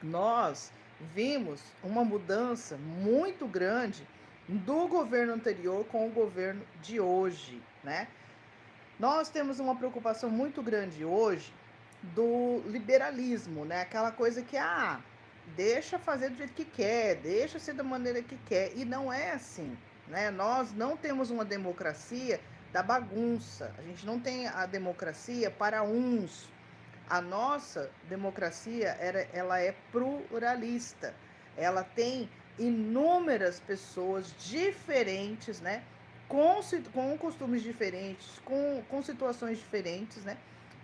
nós vimos uma mudança muito grande do governo anterior com o governo de hoje, né? Nós temos uma preocupação muito grande hoje do liberalismo, né? Aquela coisa que, deixa fazer do jeito que quer, deixa ser da maneira que quer. E não é assim, né? Nós não temos uma democracia da bagunça. A gente não tem a democracia para uns. A nossa democracia, ela é pluralista. Ela tem inúmeras pessoas diferentes, né? Com costumes diferentes, com situações diferentes, né?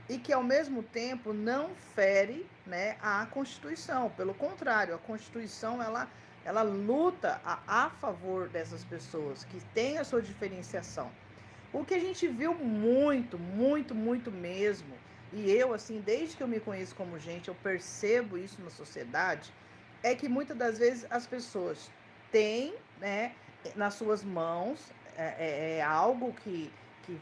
E que ao mesmo tempo não fere, né, a Constituição. Pelo contrário, a Constituição ela luta a favor dessas pessoas que têm a sua diferenciação. O que a gente viu muito, muito, muito mesmo, e eu, assim, desde que eu me conheço como gente, eu percebo isso na sociedade, é que muitas das vezes as pessoas têm, né, nas suas mãos algo que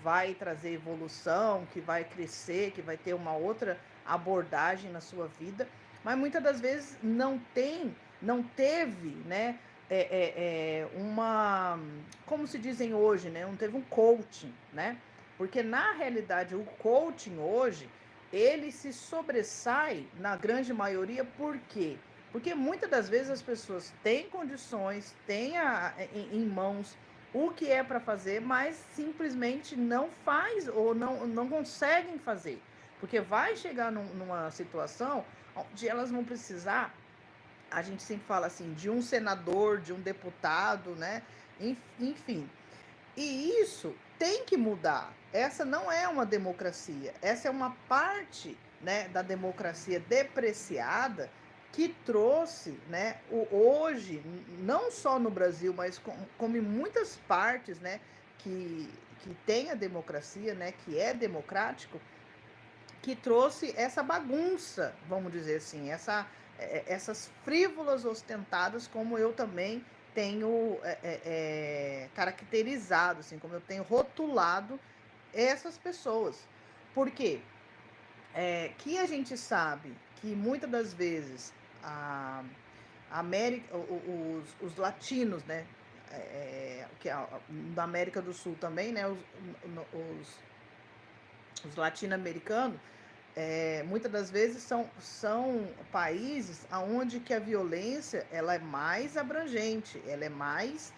vai trazer evolução, que vai crescer, que vai ter uma outra abordagem na sua vida, mas muitas das vezes não teve, né, uma, como se dizem hoje, né, não teve um coaching, né, porque na realidade o coaching hoje, ele se sobressai na grande maioria, por quê? Porque muitas das vezes as pessoas têm condições, têm em mãos o que é para fazer, mas simplesmente não faz ou não conseguem fazer. Porque vai chegar numa situação onde elas vão precisar, a gente sempre fala assim, de um senador, de um deputado, né? Enfim. E isso tem que mudar. Essa não é uma democracia. Essa é uma parte, né, da democracia depreciada que trouxe, né, hoje, não só no Brasil, mas como em muitas partes, né, que tem a democracia, né, que é democrático, que trouxe essa bagunça, vamos dizer assim, essas frívolas ostentadas, como eu também tenho caracterizado, assim, como eu tenho rotulado essas pessoas. Por quê? Que a gente sabe que muitas das vezes a América, os latinos, né, da América do Sul também, né, os latino-americanos, muitas das vezes são países onde que a violência ela é mais abrangente, ela é mais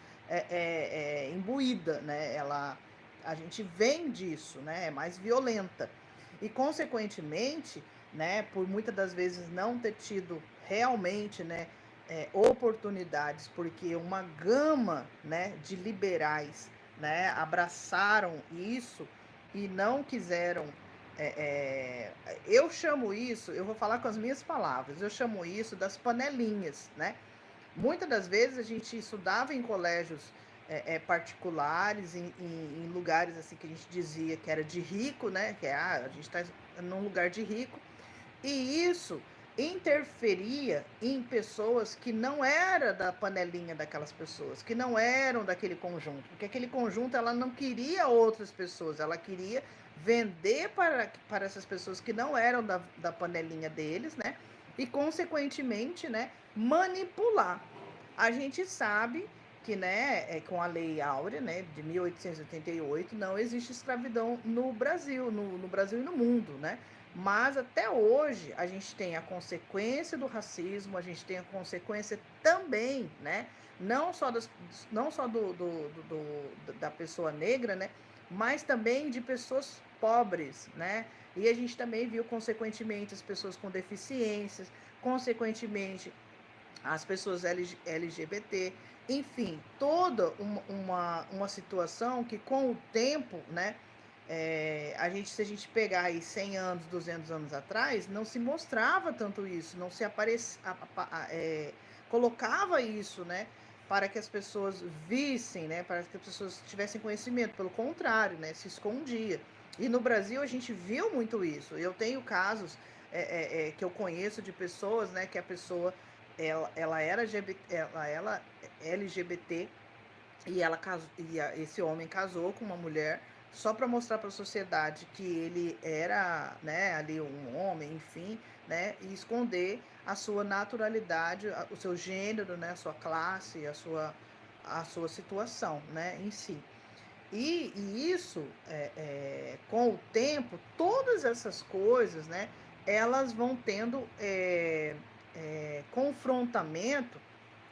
imbuída, né? A gente vem disso, né? É mais violenta. E, consequentemente, né, por muitas das vezes não ter tido realmente, né, oportunidades, porque uma gama, né, de liberais, né, abraçaram isso e não quiseram. Eu chamo isso, eu vou falar com as minhas palavras, eu chamo isso das panelinhas, né? Muitas das vezes a gente estudava em colégios particulares, em lugares assim que a gente dizia que era de rico, né? Que a gente está num lugar de rico, e isso interferia em pessoas que não era da panelinha daquelas pessoas, que não eram daquele conjunto, porque aquele conjunto ela não queria outras pessoas, ela queria vender para essas pessoas que não eram da panelinha deles, né? E consequentemente, né, manipular. A gente sabe que, né, com a Lei Áurea, né, de 1888, não existe escravidão no Brasil, no Brasil e no mundo, né? Mas até hoje a gente tem a consequência do racismo, a gente tem a consequência também, né? Não só da pessoa negra, né? Mas também de pessoas pobres, né? E a gente também viu, consequentemente, as pessoas com deficiências, consequentemente, as pessoas LGBT, enfim, toda uma situação que com o tempo, né, se a gente pegar aí 100 anos, 200 anos atrás, não se mostrava tanto isso, não se colocava isso, né, para que as pessoas vissem, né, para que as pessoas tivessem conhecimento, pelo contrário, né, se escondia. E no Brasil a gente viu muito isso. Eu tenho casos que eu conheço de pessoas, né, que a pessoa ela era LGBT e esse homem casou com uma mulher só para mostrar para a sociedade que ele era, né, ali um homem, enfim, né, e esconder a sua naturalidade, o seu gênero, né, a sua classe, a sua situação, né, em si. E isso, com o tempo, todas essas coisas, né, elas vão tendo confrontamento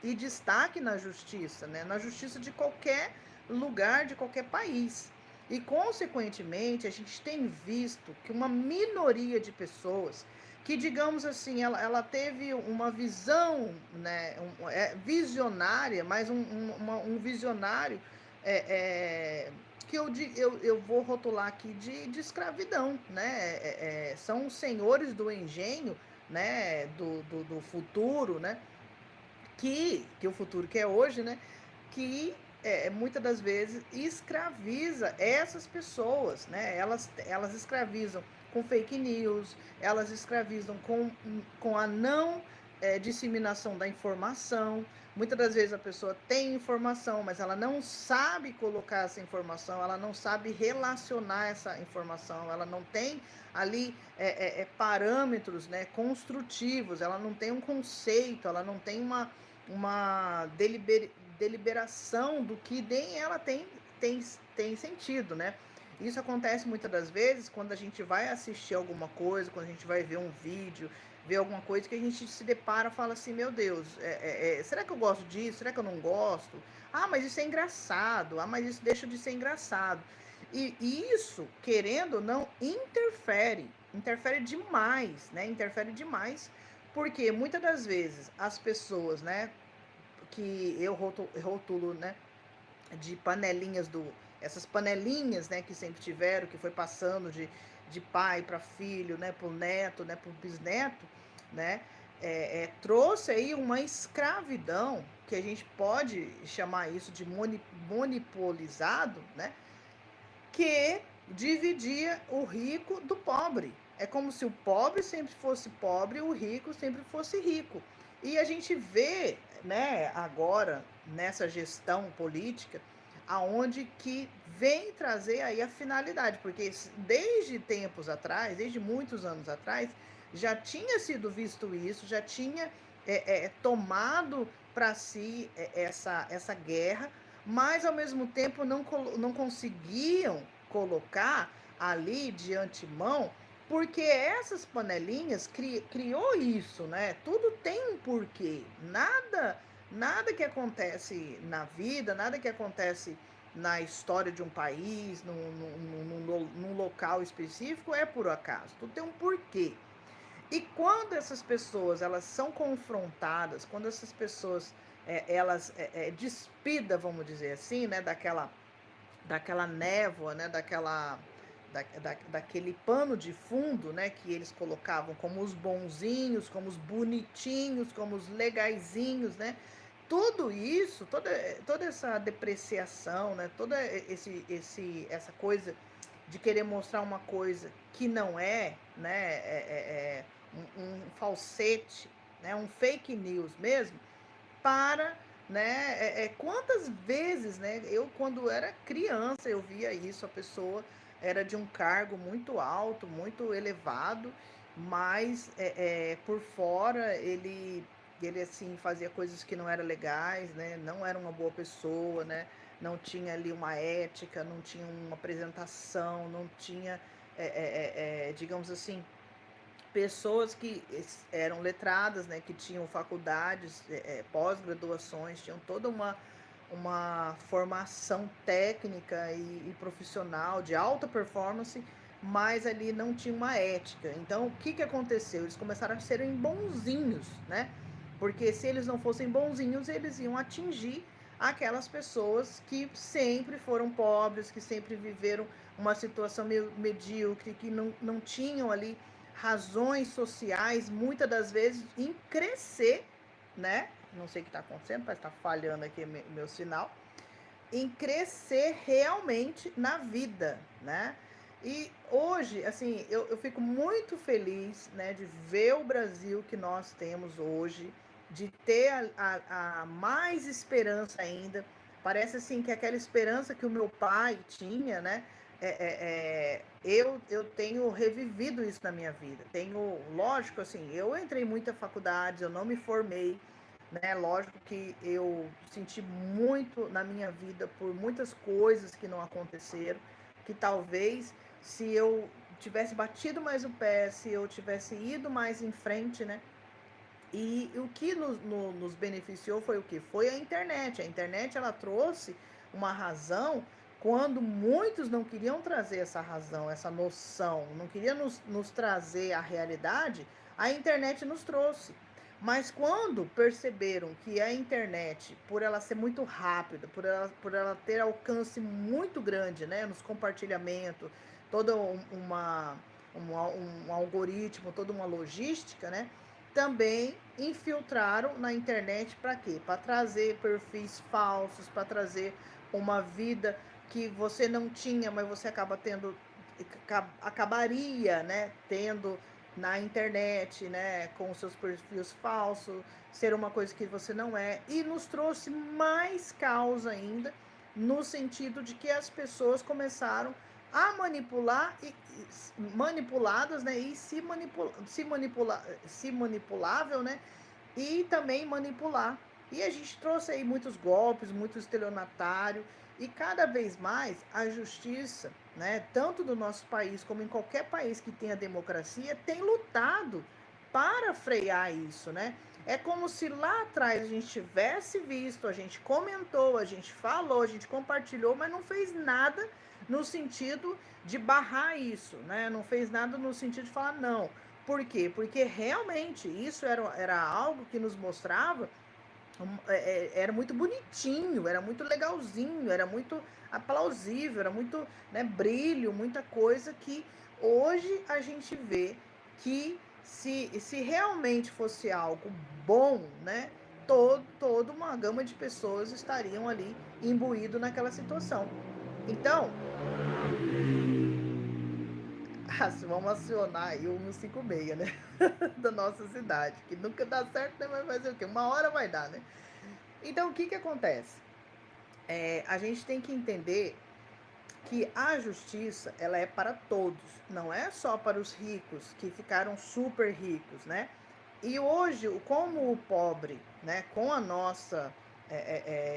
e destaque na justiça, né, na justiça de qualquer lugar, de qualquer país. E, consequentemente, a gente tem visto que uma minoria de pessoas que, digamos assim, ela teve uma visão, né, visionária, mas um visionário que eu vou rotular aqui de escravidão, né? São os senhores do engenho, né? Do futuro, né? Que o futuro que é hoje, né? Que muitas das vezes escraviza essas pessoas, né? Elas escravizam com fake news, elas escravizam com a não disseminação da informação. Muitas das vezes a pessoa tem informação, mas ela não sabe colocar essa informação, ela não sabe relacionar essa informação, ela não tem ali parâmetros, né, construtivos, ela não tem um conceito, ela não tem uma deliberação do que nem ela tem sentido, né? Isso acontece muitas das vezes quando a gente vai assistir alguma coisa, quando a gente vai ver um vídeo, ver alguma coisa que a gente se depara e fala assim, meu Deus, será que eu gosto disso? Será que eu não gosto? Ah, mas isso é engraçado. Ah, mas isso deixa de ser engraçado. E isso, querendo ou não, interfere demais, né? Interfere demais, porque muitas das vezes as pessoas, né, que eu rotulo, né, de panelinhas essas panelinhas, né, que sempre tiveram, que foi passando de pai para filho, né, para o neto, né, para o bisneto, né, trouxe aí uma escravidão, que a gente pode chamar isso de monopolizado, né, que dividia o rico do pobre. É como se o pobre sempre fosse pobre e o rico sempre fosse rico. E a gente vê, né, agora, nessa gestão política, aonde que vem trazer aí a finalidade, porque desde tempos atrás, desde muitos anos atrás, já tinha sido visto isso, já tinha tomado para si essa guerra, mas ao mesmo tempo não conseguiam colocar ali de antemão, porque essas panelinhas criou isso, né? Tudo tem um porquê. Nada que acontece na vida, nada que acontece na história de um país, num local específico, é por acaso. Tudo tem um porquê. E quando essas pessoas elas são confrontadas, quando essas pessoas elas despida, vamos dizer assim, né, daquela névoa, né, daquele pano de fundo, né, que eles colocavam como os bonzinhos, como os bonitinhos, como os legaizinhos, né, tudo isso, toda essa depreciação, né, toda essa coisa de querer mostrar uma coisa que não é, né, um falsete, né, um fake news mesmo, para, né, quantas vezes, né, eu quando era criança eu via isso, a pessoa era de um cargo muito alto, muito elevado, mas por fora ele assim fazia coisas que não eram legais, né, não era uma boa pessoa, né, não tinha ali uma ética, não tinha uma apresentação, não tinha, digamos assim, pessoas que eram letradas, né, que tinham faculdades, pós-graduações, tinham toda uma formação técnica e profissional de alta performance, mas ali não tinha uma ética. Então, o que aconteceu? Eles começaram a serem bonzinhos, né? Porque se eles não fossem bonzinhos, eles iam atingir aquelas pessoas que sempre foram pobres, que sempre viveram uma situação medíocre, que não tinham ali razões sociais, muitas das vezes, em crescer, né? Não sei o que está acontecendo, parece que está falhando aqui meu sinal, em crescer realmente na vida, né? E hoje, assim, eu fico muito feliz, né, de ver o Brasil que nós temos hoje, de ter a mais esperança ainda. Parece assim que aquela esperança que o meu pai tinha, né? eu tenho revivido isso na minha vida. Tenho, lógico, assim, eu entrei em muita faculdade, eu não me formei, né? Lógico que eu senti muito na minha vida por muitas coisas que não aconteceram, que talvez se eu tivesse batido mais o pé, se eu tivesse ido mais em frente, né? E o que nos beneficiou foi o que? Foi a internet. A internet ela trouxe uma razão quando muitos não queriam trazer essa razão, essa noção, não queriam nos trazer a realidade, a internet nos trouxe. Mas quando perceberam que a internet, por ela ser muito rápida, por ela ter alcance muito grande, né, nos compartilhamentos, toda um algoritmo, toda uma logística, né, também infiltraram na internet para quê? Para trazer perfis falsos, para trazer uma vida que você não tinha, mas você acabaria, né, tendo na internet, né, com seus perfis falsos, ser uma coisa que você não é, e nos trouxe mais caos ainda, no sentido de que as pessoas começaram a manipular manipuladas, né, e se manipulável, né, e também manipular. E a gente trouxe aí muitos golpes, muito estelionatário, e cada vez mais a justiça, né, tanto do nosso país como em qualquer país que tenha democracia, tem lutado para frear isso, né? É como se lá atrás a gente tivesse visto, a gente comentou, a gente falou, a gente compartilhou, mas não fez nada no sentido de barrar isso, né? Não fez nada no sentido de falar não. Por quê? Porque realmente isso era algo que nos mostrava, era muito bonitinho, era muito legalzinho, era muito aplausível, era muito, né, brilho, muita coisa que hoje a gente vê que se realmente fosse algo bom, né, toda uma gama de pessoas estariam ali imbuído naquela situação. Então, vamos acionar aí o 156, né? Da nossa cidade, que nunca dá certo, né? Vai fazer o quê? Uma hora vai dar, né? Então, o que acontece? A gente tem que entender que a justiça, ela é para todos, não é só para os ricos, que ficaram super ricos, né? E hoje, como o pobre, né, com a nossa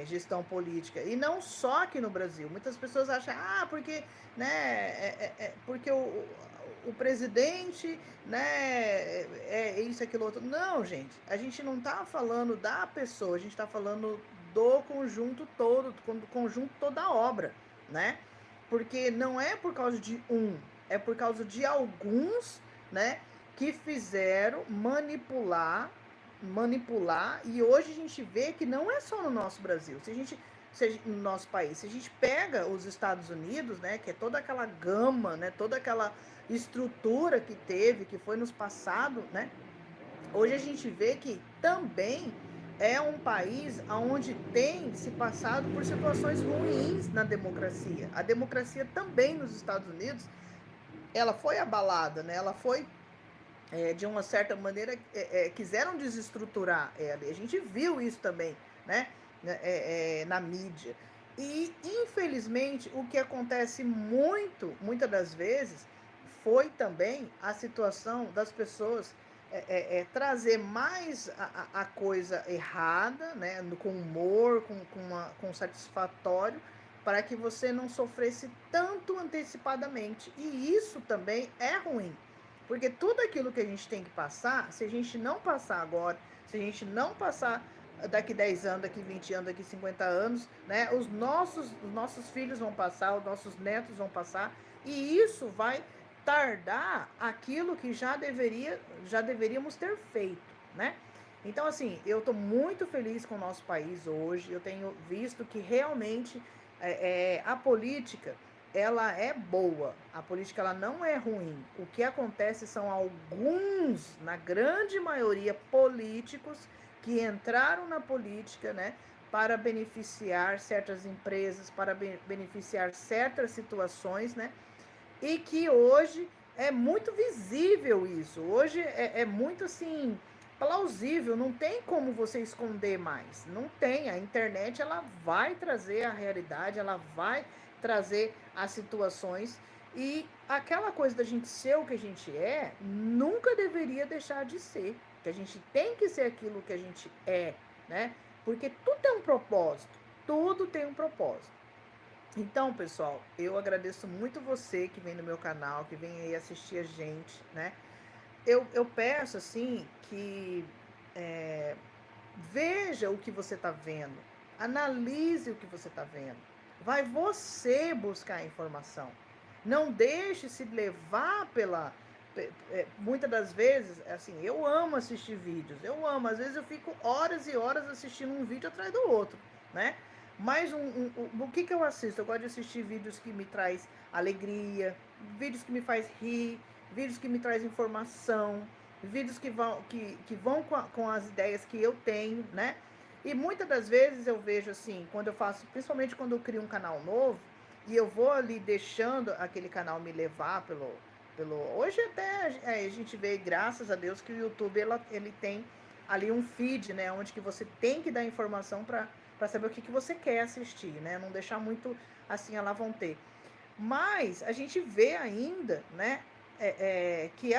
gestão política, e não só aqui no Brasil, muitas pessoas acham, porque, né, porque o presidente, né, isso, aquilo, outro. Não, gente, a gente não está falando da pessoa, a gente está falando do conjunto todo, do conjunto toda a obra, né? Porque não é por causa de um, é por causa de alguns, né, que fizeram manipular, e hoje a gente vê que não é só no nosso Brasil. No nosso país, se a gente pega os Estados Unidos, né, que é toda aquela gama, né, toda aquela estrutura que teve, que foi nos passado, né, hoje a gente vê que também é um país onde tem se passado por situações ruins na democracia. A democracia também nos Estados Unidos, ela foi abalada, né? Ela foi, de uma certa maneira, quiseram desestruturar ela. E a gente viu isso também, né? Na mídia. E, infelizmente, o que acontece muitas das vezes, foi também a situação das pessoas trazer mais a coisa errada, né, com humor, com satisfatório, para que você não sofresse tanto antecipadamente. E isso também é ruim, porque tudo aquilo que a gente tem que passar, se a gente não passar agora, se a gente não passar daqui 10 anos, daqui 20 anos, daqui 50 anos, né, os nossos filhos vão passar, os nossos netos vão passar, e isso vai tardar aquilo que já deveríamos ter feito, né? Então, assim, eu estou muito feliz com o nosso país hoje. Eu tenho visto que realmente a política, ela é boa. A política, ela não é ruim. O que acontece são alguns, na grande maioria, políticos que entraram na política, né, para beneficiar certas empresas, para beneficiar certas situações, né? E que hoje é muito visível isso. Hoje é muito assim plausível, não tem como você esconder mais. Não tem. A internet, ela vai trazer a realidade, ela vai trazer as situações. E aquela coisa da gente ser o que a gente é, nunca deveria deixar de ser. Que a gente tem que ser aquilo que a gente é, né? Porque tudo tem um propósito. Tudo tem um propósito. Então, pessoal, eu agradeço muito você que vem no meu canal, que vem aí assistir a gente, né? Eu peço, assim, que veja o que você está vendo. Analise o que você está vendo. Vai você buscar a informação. Não deixe se levar pela... Muitas das vezes, assim, eu amo assistir vídeos. Eu amo. Às vezes eu fico horas e horas assistindo um vídeo atrás do outro, né? Mas o que eu assisto? Eu gosto de assistir vídeos que me traz alegria, vídeos que me faz rir, vídeos que me traz informação, vídeos que vão com as ideias que eu tenho, né? E muitas das vezes eu vejo assim, quando eu faço, principalmente quando eu crio um canal novo, e eu vou ali deixando aquele canal me levar hoje até a gente vê, graças a Deus, que o YouTube ele tem ali um feed, né? Onde que você tem que dar informação para saber o que você quer assistir, né? Não deixar muito assim, lá vão ter. Mas a gente vê ainda, né? Que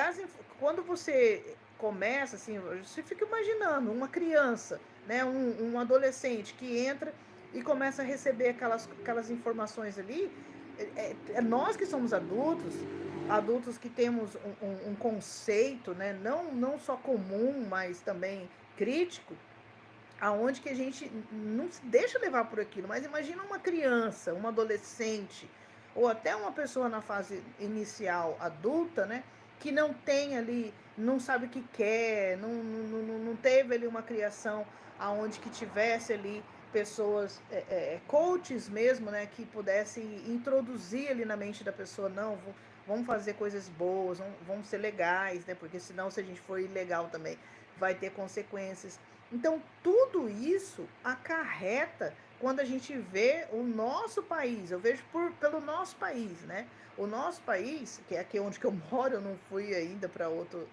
quando você começa, assim, você fica imaginando uma criança, né? Um adolescente que entra e começa a receber aquelas informações ali. Nós que somos adultos que temos um conceito, né? Não só comum, mas também crítico, aonde que a gente não se deixa levar por aquilo. Mas imagina uma criança, uma adolescente, ou até uma pessoa na fase inicial adulta, né, que não tem ali, não sabe o que quer, não teve ali uma criação aonde que tivesse ali pessoas, coaches mesmo, né, que pudessem introduzir ali na mente da pessoa, não, vamos fazer coisas boas, vamos ser legais, né, porque senão se a gente for ilegal também vai ter consequências. Então, tudo isso acarreta quando a gente vê o nosso país. Eu vejo pelo nosso país, né? O nosso país, que é aqui onde que eu moro, eu não fui ainda para outro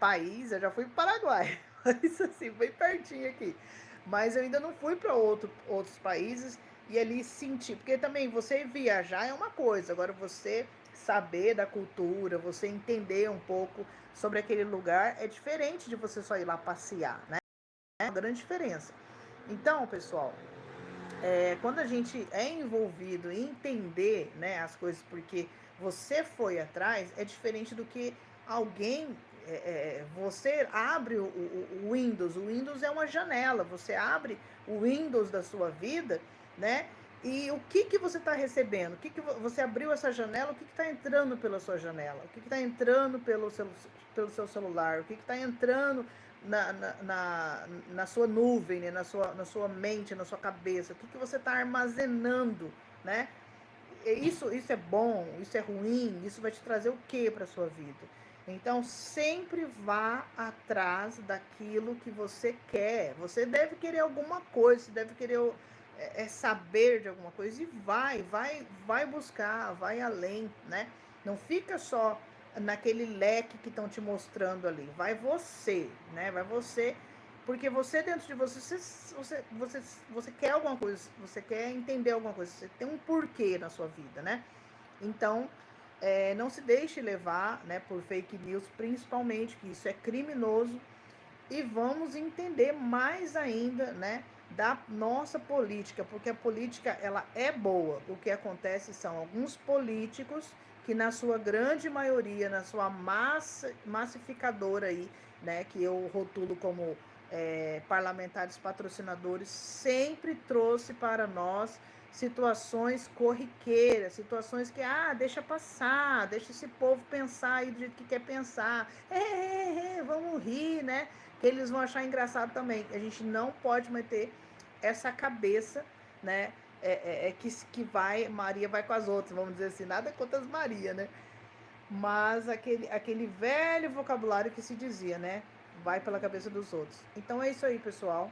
país, eu já fui para o Paraguai, mas assim, bem pertinho aqui. Mas eu ainda não fui para outros países e ali sentir, porque também você viajar é uma coisa, agora você saber da cultura, você entender um pouco sobre aquele lugar é diferente de você só ir lá passear, né? É uma grande diferença. Então, pessoal, quando a gente é envolvido em entender, né, as coisas porque você foi atrás, é diferente do que alguém. Você abre o Windows. O Windows é uma janela. Você abre o Windows da sua vida, né? E o que você está recebendo? Você abriu essa janela? O que está entrando pela sua janela? O que está entrando pelo seu celular? O que está entrando na sua nuvem, né? na sua mente, na sua cabeça? O que você está armazenando, né? Isso é bom, isso é ruim, isso vai te trazer o que para a sua vida? Então, sempre vá atrás daquilo que você quer. Você deve querer alguma coisa, você deve querer saber de alguma coisa e vai buscar, vai além, né? Não fica só naquele leque que estão te mostrando ali. Vai você, né? Vai você, porque você dentro de você quer alguma coisa, você quer entender alguma coisa, você tem um porquê na sua vida, né? Então, não se deixe levar, né, por fake news, principalmente, que isso é criminoso. E vamos entender mais ainda, né, da nossa política, porque a política ela é boa. O que acontece são alguns políticos que na sua grande maioria, na sua massificadora aí, né, que eu rotulo como parlamentares patrocinadores, sempre trouxe para nós situações corriqueiras, situações que, deixa passar, deixa esse povo pensar aí do jeito que quer pensar, vamos rir, né? Que eles vão achar engraçado também. A gente não pode meter essa cabeça, né? Maria vai com as outras, vamos dizer assim, nada contra as Maria, né? Mas aquele velho vocabulário que se dizia, né? Vai pela cabeça dos outros. Então é isso aí, pessoal.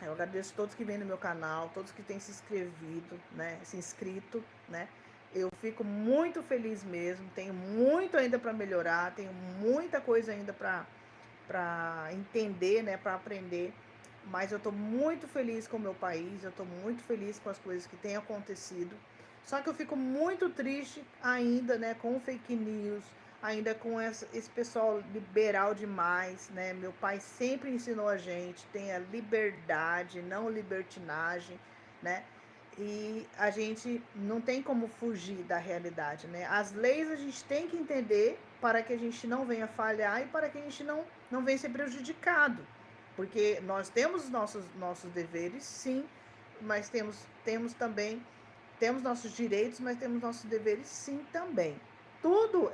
Eu agradeço a todos que vêm no meu canal, todos que têm se inscrevido, né? Se inscrito, né? Eu fico muito feliz mesmo. Tenho muito ainda para melhorar, tenho muita coisa ainda para entender, né? Para aprender. mas eu estou muito feliz com o meu país, eu estou muito feliz com as coisas que têm acontecido. Só que eu fico muito triste ainda, né, com fake news, ainda com esse pessoal liberal demais, né? Meu pai sempre ensinou a gente, tenha liberdade, não libertinagem, né? E a gente não tem como fugir da realidade, né? As leis a gente tem que entender para que a gente não venha falhar e para que a gente não venha ser prejudicado. Porque nós temos os nossos deveres, sim, mas temos também, temos nossos direitos, mas temos nossos deveres, sim, também. Tudo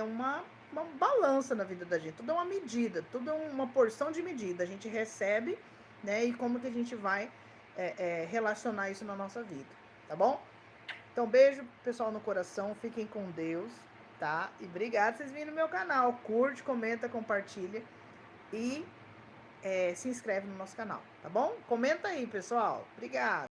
uma balança na vida da gente, tudo é uma medida, tudo é uma porção de medida. A gente recebe, né? E como que a gente vai relacionar isso na nossa vida, tá bom? Então, beijo, pessoal, no coração, fiquem com Deus, tá? E obrigado por vocês virem no meu canal. Curte, comenta, compartilha e se inscreve no nosso canal, tá bom? Comenta aí, pessoal. Obrigado.